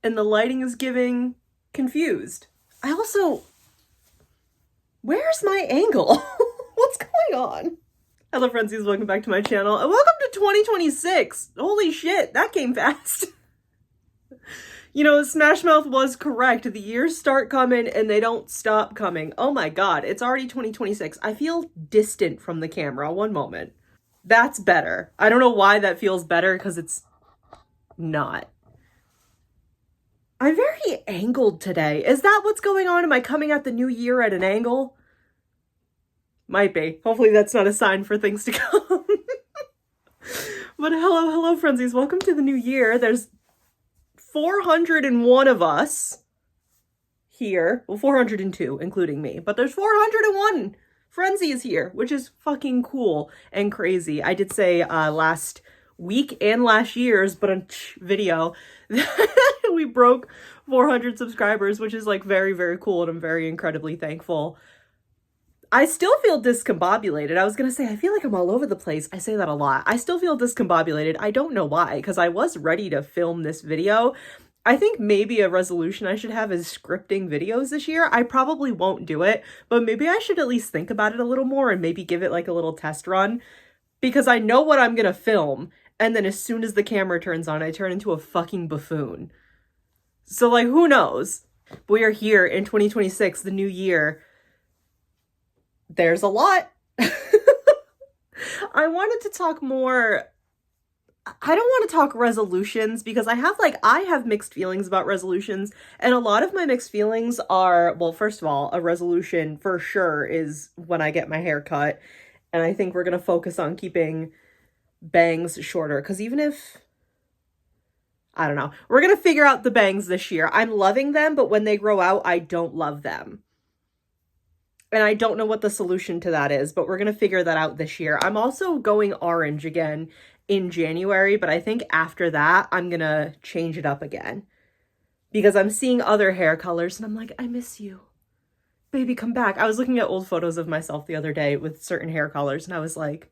and the lighting is giving confused. I also, where's my angle? What's going on? Hello Friendzies, welcome back to my channel, and welcome to 2026. Holy shit, that came fast. You know, Smash Mouth was correct. The years start coming and they don't stop coming. Oh my god, it's already 2026. I feel distant from the camera. One moment. That's better. I don't know why that feels better, because it's not. I'm very angled today. Is that what's going on? Am I coming at the new year at an angle? Might be. Hopefully that's not a sign for things to come. But hello Friendzies. Welcome to the new year. There's 401 of us here. Well, 402, including me. But there's 401 Friendzies here, which is fucking cool and crazy. I did say last week and last year's video that we broke 400 subscribers, which is like very, very cool, and I'm very incredibly thankful. I still feel discombobulated. I was gonna say, I feel like I'm all over the place. I say that a lot. I still feel discombobulated. I don't know why, because I was ready to film this video. I think maybe a resolution I should have is scripting videos this year. I probably won't do it, but maybe I should at least think about it a little more and maybe give it like a little test run, because I know what I'm gonna film, and then as soon as the camera turns on, I turn into a fucking buffoon. So like, who knows? We are here in 2026, the new year. There's a lot. I wanted to talk more. I don't want to talk resolutions, because I have mixed feelings about resolutions, and a lot of my mixed feelings are, well, first of all, a resolution for sure is when I get my hair cut, and I think we're going to focus on keeping bangs shorter, because even if, I don't know, we're going to figure out the bangs this year. I'm loving them, but when they grow out, I don't love them. And I don't know what the solution to that is, but we're going to figure that out this year. I'm also going orange again in January, but I think after that, I'm going to change it up again, because I'm seeing other hair colors and I'm like, I miss you. Baby, come back. I was looking at old photos of myself the other day with certain hair colors, and I was like,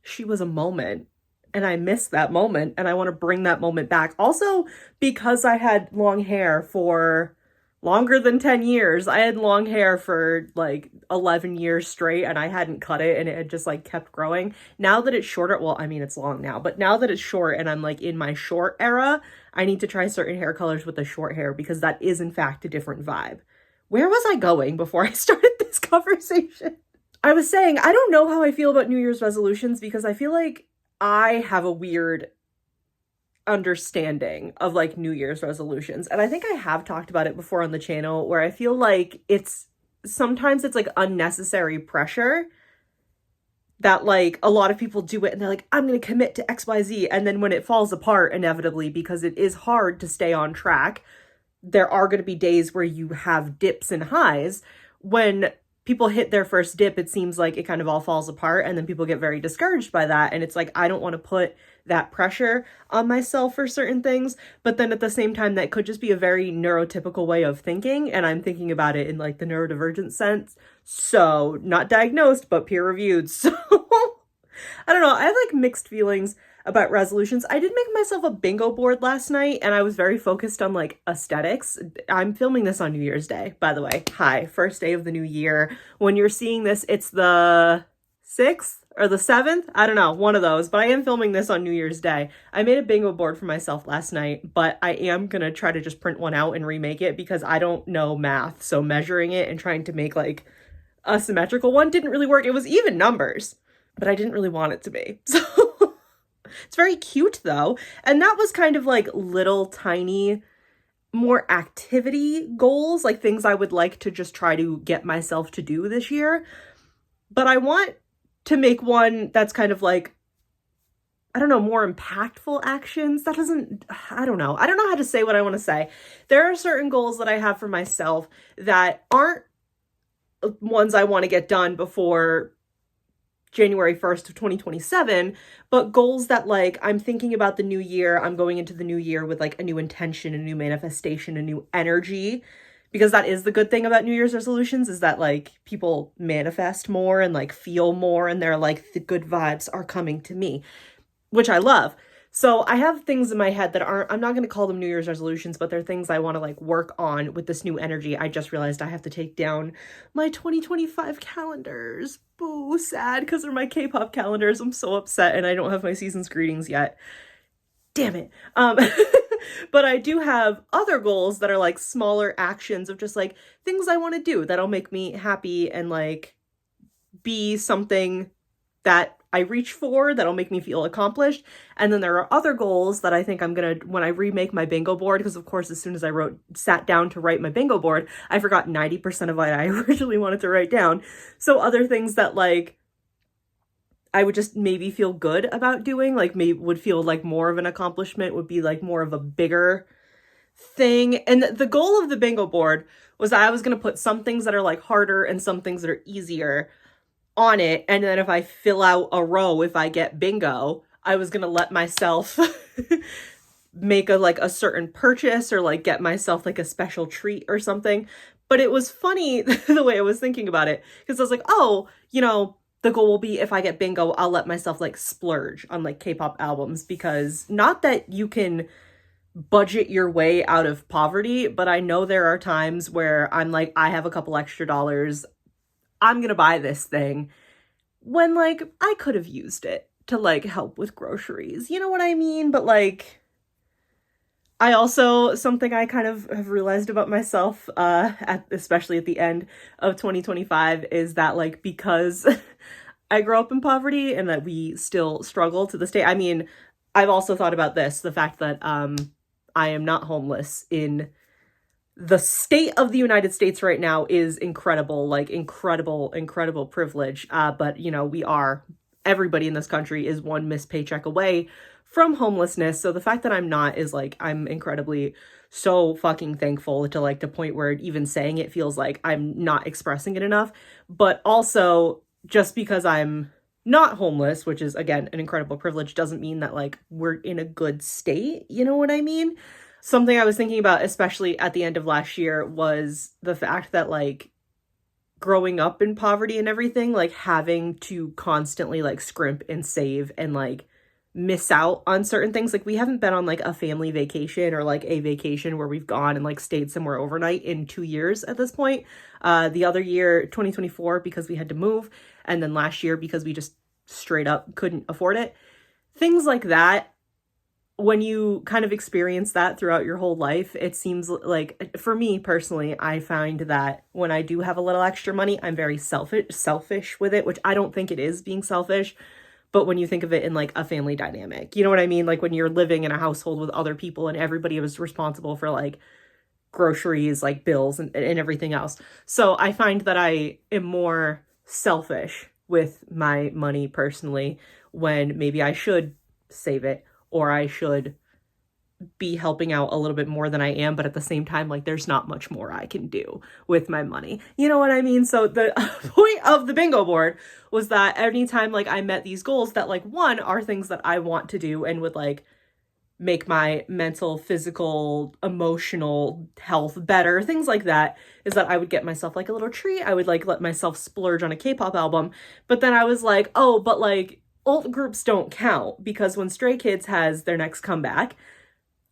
she was a moment, and I miss that moment, and I want to bring that moment back. Also, because I had long hair for longer than 10 years. I had long hair for like 11 years straight, and I hadn't cut it, and it had just like kept growing. Now that it's shorter, well, I mean, it's long now, but now that it's short and I'm like in my short era, I need to try certain hair colors with the short hair, because that is in fact a different vibe. Where was I going before I started this conversation? I was saying, I don't know how I feel about New Year's resolutions, because I feel like I have a weird understanding of like New Year's resolutions, and I think I have talked about it before on the channel, where I feel like sometimes it's like unnecessary pressure, that like a lot of people do it and they're like, I'm gonna commit to XYZ, and then when it falls apart, inevitably, because it is hard to stay on track, there are going to be days where you have dips and highs. When people hit their first dip, it seems like it kind of all falls apart, and then people get very discouraged by that, and it's like, I don't want to put that pressure on myself for certain things, but then at the same time, that could just be a very neurotypical way of thinking, and I'm thinking about it in like the neurodivergent sense, so not diagnosed, but peer-reviewed. So I don't know, I have like mixed feelings about resolutions. I did make myself a bingo board last night, and I was very focused on like aesthetics. I'm filming this on New Year's Day, by the way. Hi, first day of the new year. When you're seeing this, it's the 6th or the 7th. I don't know, one of those, but I am filming this on New Year's Day. I made a bingo board for myself last night, but I am gonna try to just print one out and remake it, because I don't know math. So measuring it and trying to make like a symmetrical one didn't really work. It was even numbers, but I didn't really want it to be. So it's very cute though. And that was kind of like little tiny, more activity goals, like things I would like to just try to get myself to do this year. But I want to make one that's kind of like, I don't know, more impactful actions. That doesn't, I don't know how to say what I want to say. There are certain goals that I have for myself that aren't ones I want to get done before January 1st of 2027, but goals that like, I'm thinking about the new year, I'm going into the new year with like a new intention, a new manifestation, a new energy, because that is the good thing about New Year's resolutions, is that like people manifest more and like feel more, and they're like, the good vibes are coming to me, which I love. So I have things in my head that aren't, I'm not going to call them New Year's resolutions, but they're things I want to like work on with this new energy. I just realized I have to take down my 2025 calendars. Boo, sad because they're my K-pop calendars. I'm so upset and I don't have my season's greetings yet. Damn it. But I do have other goals that are like smaller actions of just like things I want to do that'll make me happy and like be something that I reach for that'll make me feel accomplished. And then there are other goals that I think I'm gonna, when I remake my bingo board, because of course as soon as I sat down to write my bingo board, I forgot 90% of what I originally wanted to write down. So other things that like I would just maybe feel good about doing, like maybe would feel like more of an accomplishment, would be like more of a bigger thing. And the goal of the bingo board was I was going to put some things that are like harder and some things that are easier on it. And then if I fill out a row, if I get bingo, I was going to let myself make a certain purchase or like get myself like a special treat or something. But it was funny the way I was thinking about it, because I was like, oh, you know, the goal will be if I get bingo, I'll let myself like splurge on like K-pop albums, because not that you can budget your way out of poverty, but I know there are times where I'm like, I have a couple extra dollars, I'm gonna buy this thing, when like I could have used it to like help with groceries. You know what I mean? But like, I also, something I kind of have realized about myself, especially at the end of 2025, is that like, because I grew up in poverty and that we still struggle to this day. I mean, I've also thought about this, the fact that I am not homeless in the state of the United States right now is incredible, like incredible privilege. But you know, everybody in this country is one missed paycheck away from homelessness. So the fact that I'm not is like, I'm incredibly so fucking thankful, to like the point where even saying it feels like I'm not expressing it enough. But also, just because I'm not homeless, which is again an incredible privilege, doesn't mean that like we're in a good state. You know what I mean? Something I was thinking about, especially at the end of last year, was the fact that like growing up in poverty and everything, like having to constantly like scrimp and save and like miss out on certain things. Like we haven't been on like a family vacation or like a vacation where we've gone and like stayed somewhere overnight in 2 years at this point. The other year, 2024, because we had to move, and then last year because we just straight up couldn't afford it. Things like that, when you kind of experience that throughout your whole life, it seems like, for me personally, I find that when I do have a little extra money, I'm very selfish with it, which I don't think it is being selfish. But when you think of it in like a family dynamic, you know what I mean? Like when you're living in a household with other people and everybody was responsible for like groceries, like bills and everything else. So I find that I am more selfish with my money personally, when maybe I should save it, or I should be helping out a little bit more than I am, but at the same time, like there's not much more I can do with my money. You know what I mean? So the point of the bingo board was that anytime like I met these goals that like, one, are things that I want to do and would like make my mental, physical, emotional health better, things like that, is that I would get myself like a little treat. I would like let myself splurge on a K-pop album. But then I was like, oh, but like alt groups don't count, because when Stray Kids has their next comeback,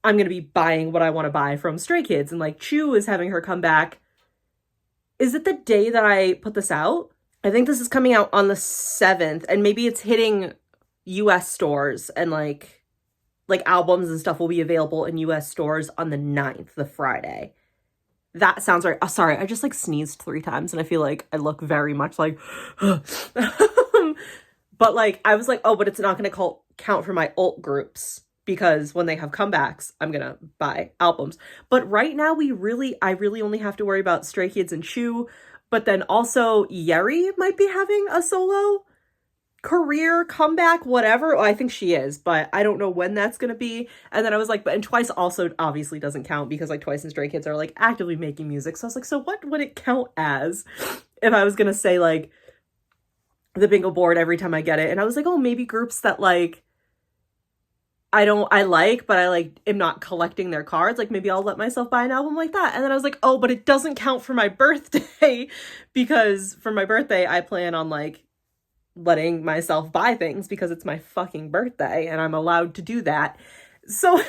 I'm going to be buying what I want to buy from Stray Kids. And like Chu is having her comeback. Is it the day that I put this out? I think this is coming out on the 7th, and maybe it's hitting US stores, and like albums and stuff will be available in US stores on the 9th, the Friday. That sounds right. Oh, sorry, I just like sneezed 3 times and I feel like I look very much like but like I was like, oh, but it's not going to count for my alt groups, because when they have comebacks, I'm going to buy albums. But right now I really only have to worry about Stray Kids and Chu, but then also Yeri might be having a solo career comeback, whatever. Well, I think she is, but I don't know when that's going to be. And then I was like, and Twice also obviously doesn't count, because like Twice and Stray Kids are like actively making music. So I was like, so what would it count as if I was going to say like the bingo board every time I get it? And I was like, oh, maybe groups that like I like, but I like am not collecting their cards. Like maybe I'll let myself buy an album like that. And then I was like, oh, but it doesn't count for my birthday, because for my birthday, I plan on like letting myself buy things because it's my fucking birthday and I'm allowed to do that. So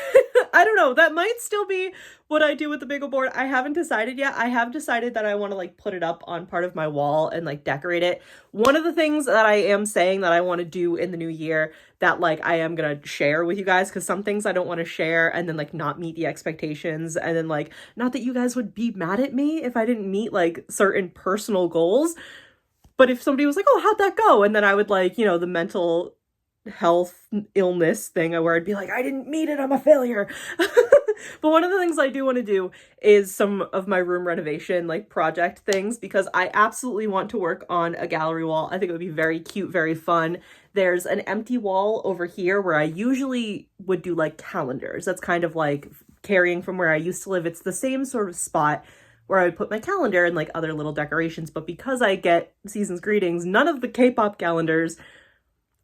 I don't know, that might still be what I do with the bingo board. I haven't decided yet. I have decided that I want to like put it up on part of my wall and like decorate it. One of the things that I am saying that I want to do in the new year that like I am gonna share with you guys, because some things I don't want to share and then like not meet the expectations, and then like not that you guys would be mad at me if I didn't meet like certain personal goals, but if somebody was like, oh, how'd that go? And then I would like, you know, the mental health illness thing where I'd be like, I didn't meet it, I'm a failure. But one of the things I do want to do is some of my room renovation like project things, because I absolutely want to work on a gallery wall. I think it would be very cute, very fun. There's an empty wall over here where I usually would do like calendars. That's kind of like carrying from where I used to live. It's the same sort of spot where I would put my calendar and like other little decorations. But because I get season's greetings, none of the K-pop calendars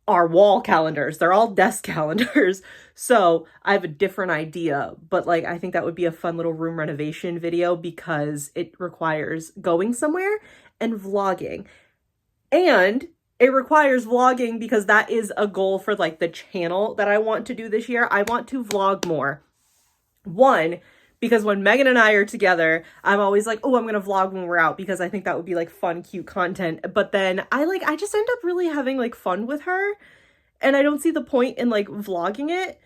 are wall calendars. They're all desk calendars. So I have a different idea, but like I think that would be a fun little room renovation video because it requires going somewhere and vlogging. And it requires vlogging because that is a goal for like the channel that I want to do this year. I want to vlog more. One, because when Megan and I are together, I'm always like, oh, I'm going to vlog when we're out because I think that would be like fun, cute content. But then I just end up really having like fun with her, and I don't see the point in like vlogging it.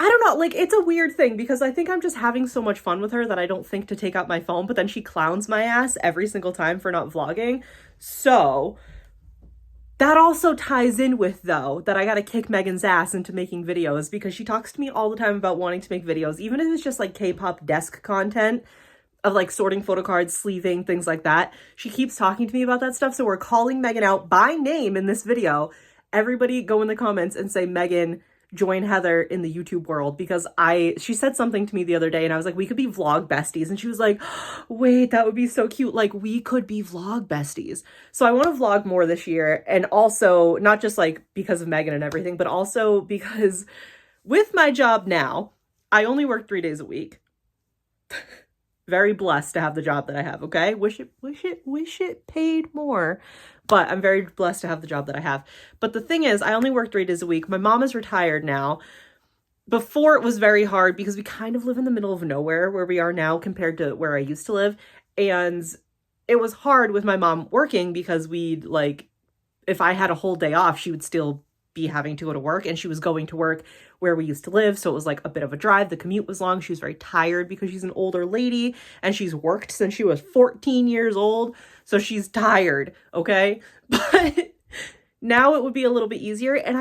I don't know, like it's a weird thing because I think I'm just having so much fun with her that I don't think to take out my phone, but then she clowns my ass every single time for not vlogging. So that also ties in with, though, that I gotta kick Megan's ass into making videos because she talks to me all the time about wanting to make videos, even if it's just like K-pop desk content of like sorting photo cards, sleeving, things like that. She keeps talking to me about that stuff. So we're calling Megan out by name in this video. Everybody go in the comments and say, Megan, join Heather in the YouTube world, because she said something to me the other day and I was like, we could be vlog besties. And she was like, wait, that would be so cute. Like we could be vlog besties. So I want to vlog more this year. And also not just like because of Megan and everything, but also because with my job now, I only work 3 days a week. Very blessed to have the job that I have. Okay. Wish it paid more. But I'm very blessed to have the job that I have. But the thing is, I only work 3 days a week. My mom is retired now. Before it was very hard because we kind of live in the middle of nowhere where we are now compared to where I used to live. And it was hard with my mom working because we'd like, if I had a whole day off, she would still be having to go to work, and she was going to work where we used to live. So it was like a bit of a drive. The commute was long. She was very tired because she's an older lady and she's worked since she was 14 years old. So she's tired. Okay. But now it would be a little bit easier. And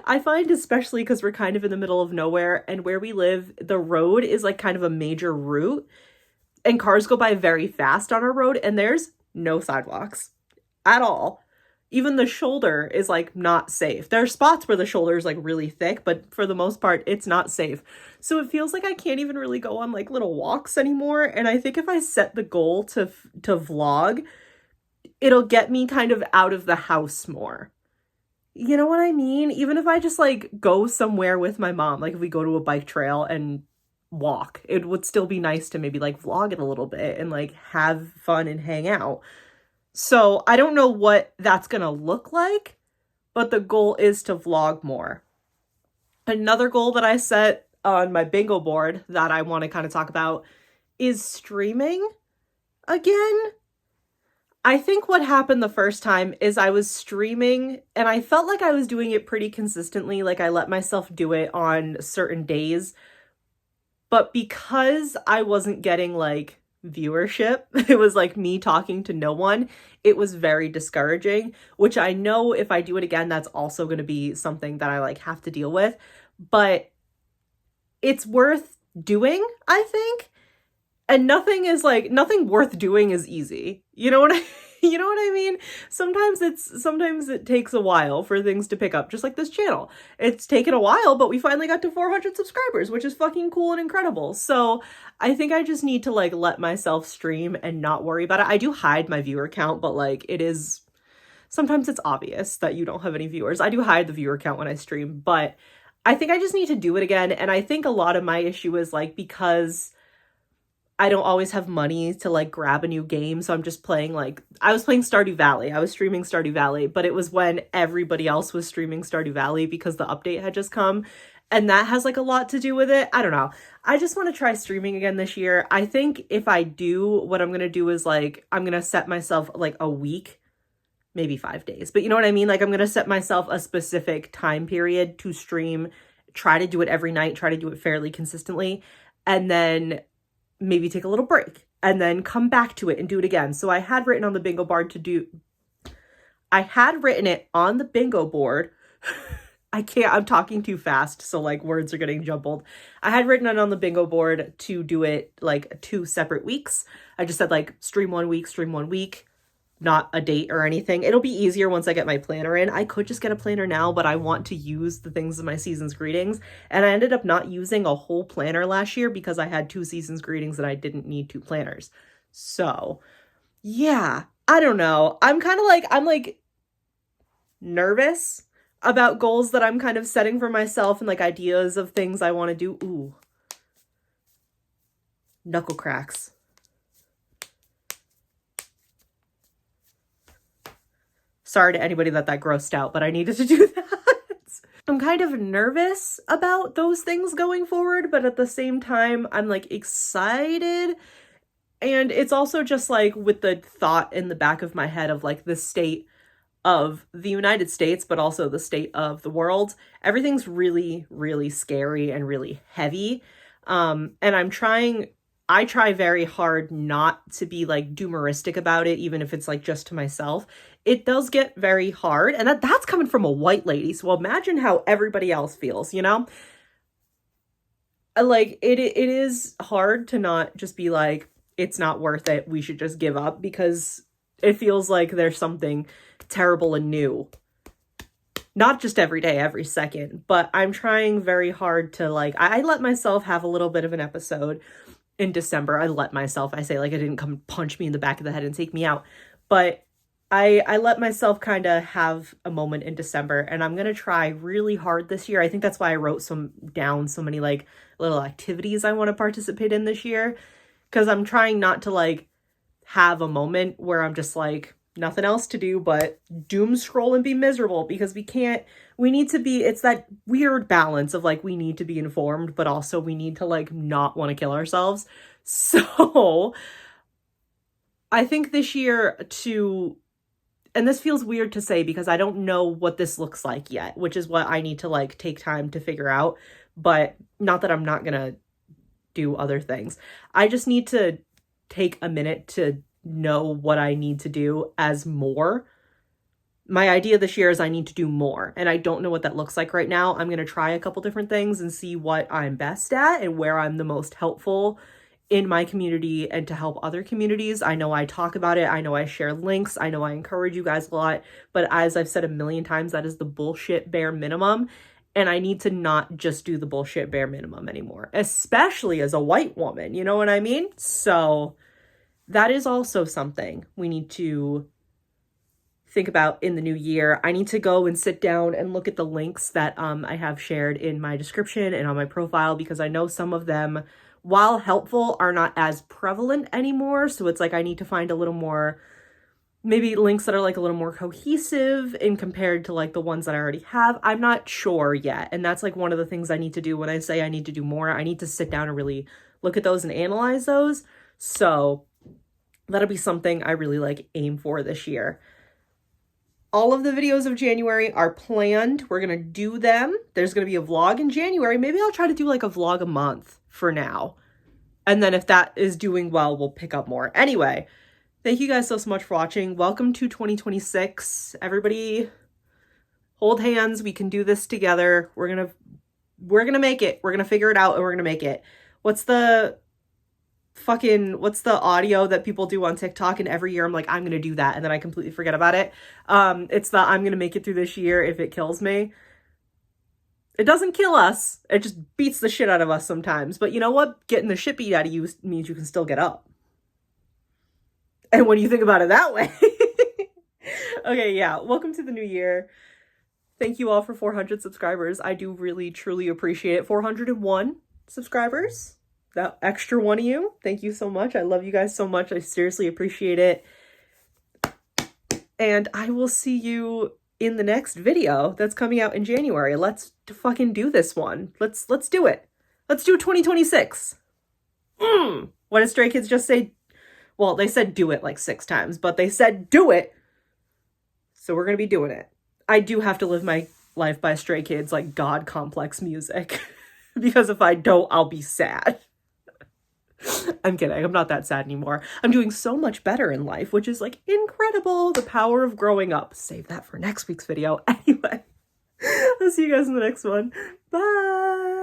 I find, especially because we're kind of in the middle of nowhere and where we live, the road is like kind of a major route and cars go by very fast on our road, and there's no sidewalks at all. Even the shoulder is like not safe. There are spots where the shoulder is like really thick, but for the most part, it's not safe. So it feels like I can't even really go on like little walks anymore. And I think if I set the goal to vlog, it'll get me kind of out of the house more. You know what I mean? Even if I just like go somewhere with my mom, like if we go to a bike trail and walk, it would still be nice to maybe like vlog it a little bit and like have fun and hang out. So I don't know what that's going to look like, but the goal is to vlog more. Another goal that I set on my bingo board that I want to kind of talk about is streaming again. I think what happened the first time is I was streaming and I felt like I was doing it pretty consistently. Like I let myself do it on certain days, but because I wasn't getting like viewership, it was like me talking to no one. It was very discouraging, which I know if I do it again, that's also going to be something that I like have to deal with, but it's worth doing, I think. And nothing worth doing is easy. You know what I mean? Sometimes it takes a while for things to pick up, just like this channel. It's taken a while, but we finally got to 400 subscribers, which is fucking cool and incredible. So I think I just need to like let myself stream and not worry about it. I do hide my viewer count, but like sometimes it's obvious that you don't have any viewers. I do hide the viewer count when I stream, but I think I just need to do it again. And I think a lot of my issue is like, because I don't always have money to like grab a new game, so I'm just playing like, I was playing Stardew Valley. I was streaming Stardew Valley, but it was when everybody else was streaming Stardew Valley because the update had just come, and that has like a lot to do with it. I don't know. I just want to try streaming again this year. I think if I do, what I'm going to do is like, I'm going to set myself like a week, maybe 5 days, but you know what I mean? Like I'm going to set myself a specific time period to stream, try to do it every night, try to do it fairly consistently, and then maybe take a little break and then come back to it and do it again. So I had written on the bingo board I had written it on the bingo board. I'm talking too fast, so like words are getting jumbled. I had written it on the bingo board to do it like 2 separate weeks. I just said like stream 1 week, not a date or anything. It'll be easier once I get my planner in. I could just get a planner now, but I want to use the things in my season's greetings. And I ended up not using a whole planner last year because I had 2 season's greetings and I didn't need 2 planners. So yeah, I don't know. I'm like nervous about goals that I'm kind of setting for myself and like ideas of things I want to do. Ooh, knuckle cracks. Sorry to anybody that grossed out, but I needed to do that. I'm kind of nervous about those things going forward, but at the same time, I'm like excited. And it's also just like with the thought in the back of my head of like the state of the United States, but also the state of the world. Everything's really, really scary and really heavy. And I try very hard not to be like doomeristic about it, even if it's like just to myself. It does get very hard, and that's coming from a white lady. So imagine how everybody else feels, you know? Like it is hard to not just be like, it's not worth it, we should just give up, because it feels like there's something terrible and new. Not just every day, every second, but I'm trying very hard to like, I let myself have a little bit of an episode in December. I say like, I didn't come punch me in the back of the head and take me out, but I let myself kind of have a moment in December, and I'm going to try really hard this year. I think that's why I wrote so many like little activities I want to participate in this year, because I'm trying not to like have a moment where I'm just like, nothing else to do but doom scroll and be miserable, because it's that weird balance of like, we need to be informed, but also we need to like not want to kill ourselves. So I think this year and this feels weird to say because I don't know what this looks like yet, which is what I need to like take time to figure out, but not that I'm not gonna do other things. I just need to take a minute to know what I need to do as more. My idea this year is I need to do more, and I don't know what that looks like right now. I'm going to try a couple different things and see what I'm best at and where I'm the most helpful in my community and to help other communities. I know I talk about it. I know I share links. I know I encourage you guys a lot, but as I've said a million times, that is the bullshit bare minimum. And I need to not just do the bullshit bare minimum anymore, especially as a white woman. You know what I mean? So that is also something we need to think about in the new year. I need to go and sit down and look at the links that I have shared in my description and on my profile, because I know some of them, while helpful, are not as prevalent anymore. So it's like I need to find a little more, maybe links that are like a little more cohesive in compared to like the ones that I already have. I'm not sure yet. And that's like one of the things I need to do when I say I need to do more. I need to sit down and really look at those and analyze those. So that'll be something I really like aim for this year. All of the videos of January are planned. We're going to do them. There's going to be a vlog in January. Maybe I'll try to do like a vlog a month for now. And then if that is doing well, we'll pick up more. Anyway, thank you guys so much for watching. Welcome to 2026. Everybody hold hands. We can do this together. We're going to make it. We're going to figure it out and we're going to make it. What's the audio that people do on TikTok, and every year I'm like, I'm gonna do that, and then I completely forget about it. It's I'm gonna make it through this year if it kills me. It doesn't kill us, it just beats the shit out of us sometimes. But you know what? Getting the shit beat out of you means you can still get up. And when you think about it that way. Okay, yeah, welcome to the new year. Thank you all for 400 subscribers. I do really, truly appreciate it. 401 subscribers. that extra one of you, thank you so much. I love you guys so much. I seriously appreciate it. And I will see you in the next video that's coming out in January. Let's fucking do this one. Let's do it. Let's do 2026. What did Stray Kids just say? Well, they said do it like 6 times, but they said do it. So we're going to be doing it. I do have to live my life by Stray Kids, like God complex music. Because if I don't, I'll be sad. I'm kidding. I'm not that sad anymore. I'm doing so much better in life, which is like incredible. The power of growing up. Save that for next week's video. Anyway, I'll see you guys in the next one. Bye.